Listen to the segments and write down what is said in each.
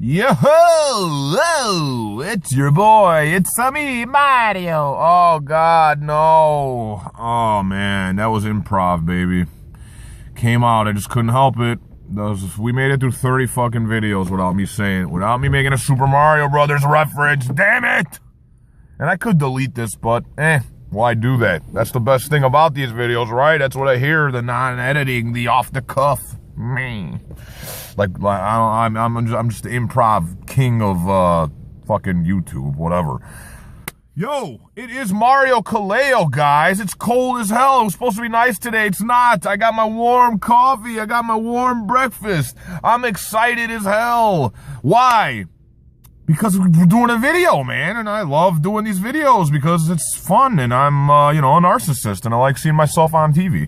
Yo-ho! It's your boy. It's me, Mario. Oh, God, no. Oh, man. That was improv, baby. Came out. I just couldn't help it. We made it through 30 fucking videos without me saying it. Without me making a Super Mario Brothers reference. Damn it! And I could delete this, but, why do that? That's the best thing about these videos, right? That's what I hear, the non-editing, the off-the-cuff. Me. I'm just the improv king of fucking YouTube, whatever. Yo, it is Mario Kaleo, guys. It's cold as hell. It was supposed to be nice today. It's not. I got my warm coffee. I got my warm breakfast. I'm excited as hell. Why? Because we're doing a video, man, and I love doing these videos because it's fun, and I'm, a narcissist, and I like seeing myself on TV.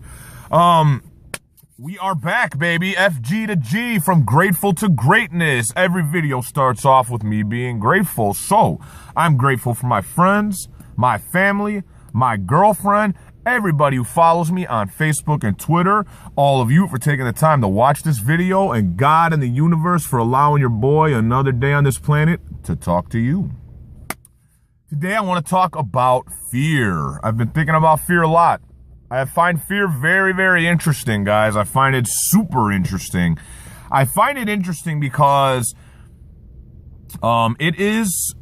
We are back, baby. FG2G, from grateful to greatness. Every video starts off with me being grateful. So, I'm grateful for my friends, my family, my girlfriend, everybody who follows me on Facebook and Twitter, all of you for taking the time to watch this video, and God and the universe for allowing your boy another day on this planet to talk to you. Today, I want to talk about fear. I've been thinking about fear a lot. I find fear very, very interesting, guys. I find it super interesting. I find it interesting because it is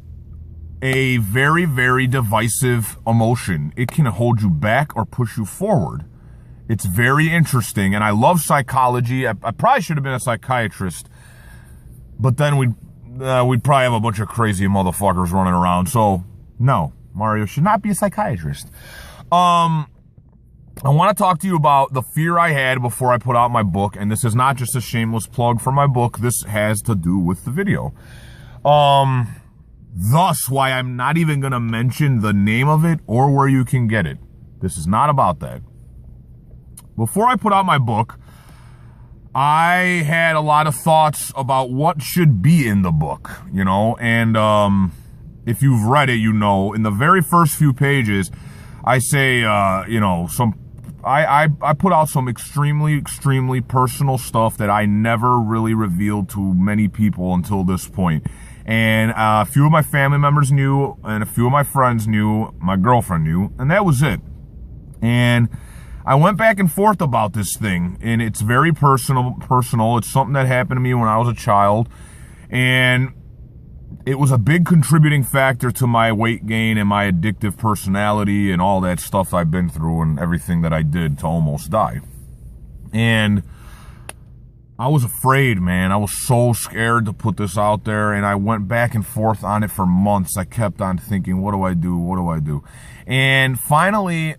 a very, very divisive emotion. It can hold you back or push you forward. It's very interesting, and I love psychology. I probably should have been a psychiatrist, but then we'd probably have a bunch of crazy motherfuckers running around. So, no, Mario should not be a psychiatrist. I want to talk to you about the fear I had before I put out my book, and this is not just a shameless plug for my book. This has to do with the video. Thus, why I'm not even going to mention the name of it or where you can get it. This is not about that. Before I put out my book, I had a lot of thoughts about what should be in the book, and if you've read it, in the very first few pages, I say, I put out some extremely, extremely personal stuff that I never really revealed to many people until this point. And a few of my family members knew, and a few of my friends knew, my girlfriend knew, and that was it. And I went back and forth about this thing, and it's very personal. It's something that happened to me when I was a child, and it was a big contributing factor to my weight gain and my addictive personality and all that stuff I've been through and everything that I did to almost die. And I was afraid, man. I was so scared to put this out there, and I went back and forth on it for months. I kept on thinking, what do I do? What do I do? And finally,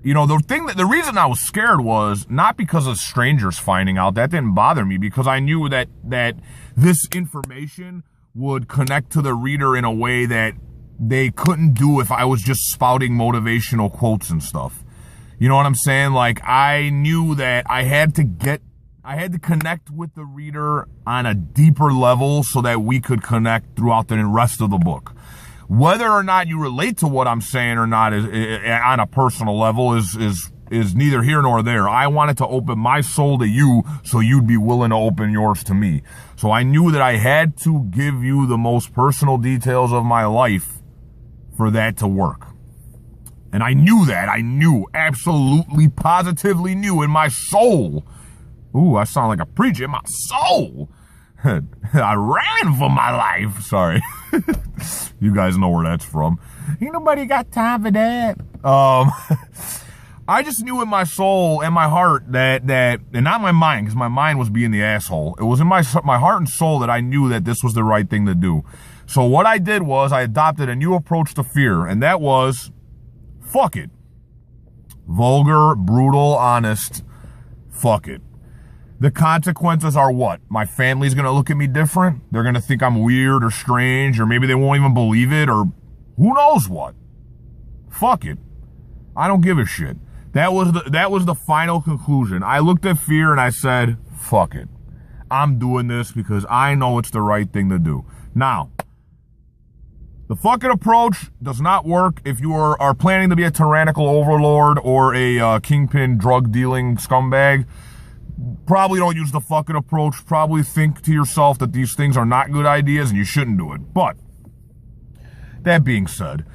the reason I was scared was not because of strangers finding out. That didn't bother me because I knew that this information would connect to the reader in a way that they couldn't do if I was just spouting motivational quotes and stuff. You know what I'm saying? Like, I knew that I had to connect with the reader on a deeper level so that we could connect throughout the rest of the book. Whether or not you relate to what I'm saying or not is on a personal level is neither here nor there. I wanted to open my soul to you so you'd be willing to open yours to me. So I knew that I had to give you the most personal details of my life for that to work. And I knew that. I knew, absolutely, positively knew in my soul. Ooh, I sound like a preacher. In my soul. I ran for my life. Sorry. You guys know where that's from. Ain't nobody got time for that. I just knew in my soul and my heart that and not my mind, because my mind was being the asshole. It was in my heart and soul that I knew that this was the right thing to do. So what I did was I adopted a new approach to fear, and that was, fuck it. Vulgar, brutal, honest, fuck it. The consequences are what? My family's going to look at me different. They're going to think I'm weird or strange, or maybe they won't even believe it, or who knows what. Fuck it. I don't give a shit. That was the final conclusion. I looked at fear and I said, fuck it. I'm doing this because I know it's the right thing to do. Now, the fucking approach does not work if you are planning to be a tyrannical overlord or a kingpin drug dealing scumbag. probably don't use the fucking approach. Probably think to yourself that these things are not good ideas and you shouldn't do it. But that being said,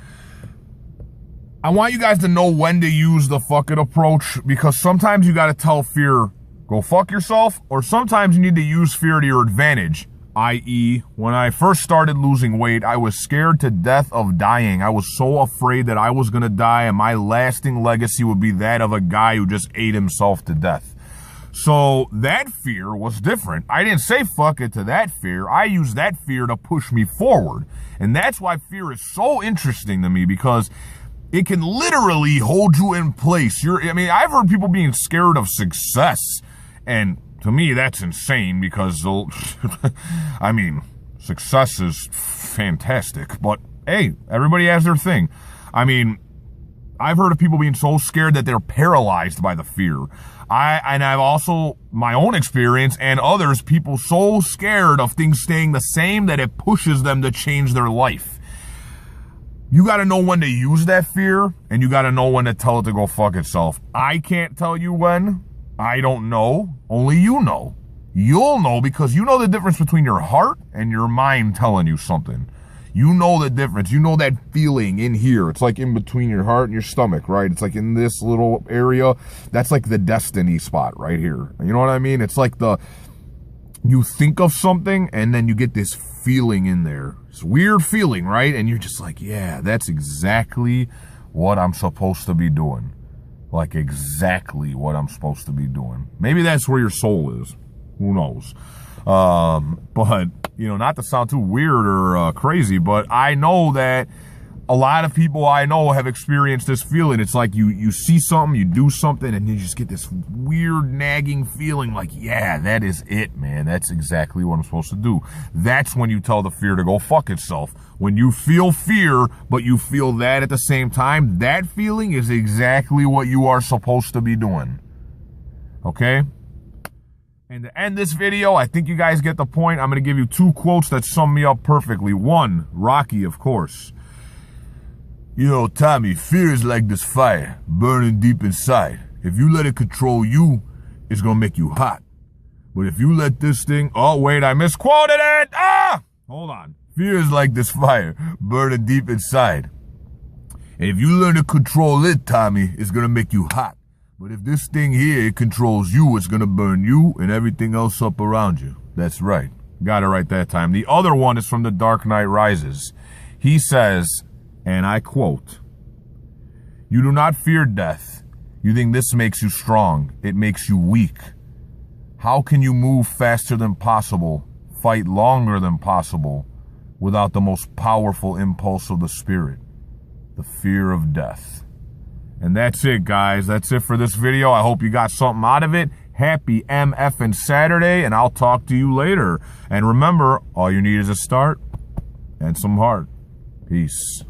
I want you guys to know when to use the fucking approach, because sometimes you got to tell fear, go fuck yourself, or sometimes you need to use fear to your advantage. I.e., when I first started losing weight, I was scared to death of dying. I was so afraid that I was going to die and my lasting legacy would be that of a guy who just ate himself to death. So that fear was different. I didn't say fuck it to that fear. I used that fear to push me forward. And that's why fear is so interesting to me, because it can literally hold you in place. I've heard people being scared of success, and to me, that's insane, because, success is fantastic, but hey, everybody has their thing. I've heard of people being so scared that they're paralyzed by the fear. I've also, my own experience and others, people so scared of things staying the same that it pushes them to change their life. You got to know when to use that fear, and you got to know when to tell it to go fuck itself. I can't tell you when. I don't know. Only you know. You'll know, because you know the difference between your heart and your mind telling you something. You know the difference. You know that feeling in here. It's like in between your heart and your stomach, right? It's like in this little area. That's like the destiny spot right here. You know what I mean? It's like you think of something and then you get this feeling in there. It's a weird feeling, right? And you're just like, yeah, that's exactly what I'm supposed to be doing. Like exactly what I'm supposed to be doing. Maybe that's where your soul is. Who knows? But, not to sound too weird or crazy, but I know that a lot of people I know have experienced this feeling. It's like you see something, you do something, and you just get this weird nagging feeling like, yeah, that is it, man. That's exactly what I'm supposed to do. That's when you tell the fear to go fuck itself. When you feel fear, but you feel that at the same time, that feeling is exactly what you are supposed to be doing. Okay? And to end this video, I think you guys get the point. I'm going to give you 2 quotes that sum me up perfectly. One, Rocky, of course. Tommy, fear is like this fire, burning deep inside. If you let it control you, it's going to make you hot. But if you let this thing... Oh, wait, I misquoted it! Hold on. Fear is like this fire, burning deep inside. And if you learn to control it, Tommy, it's going to make you hot. But if this thing here controls you, it's going to burn you and everything else up around you. That's right. Got it right that time. The other one is from The Dark Knight Rises. He says, and I quote, "You do not fear death. You think this makes you strong. It makes you weak. How can you move faster than possible, fight longer than possible, without the most powerful impulse of the spirit, the fear of death?" And that's it, guys. That's it for this video. I hope you got something out of it. Happy MFing Saturday, and I'll talk to you later. And remember, all you need is a start and some heart. Peace.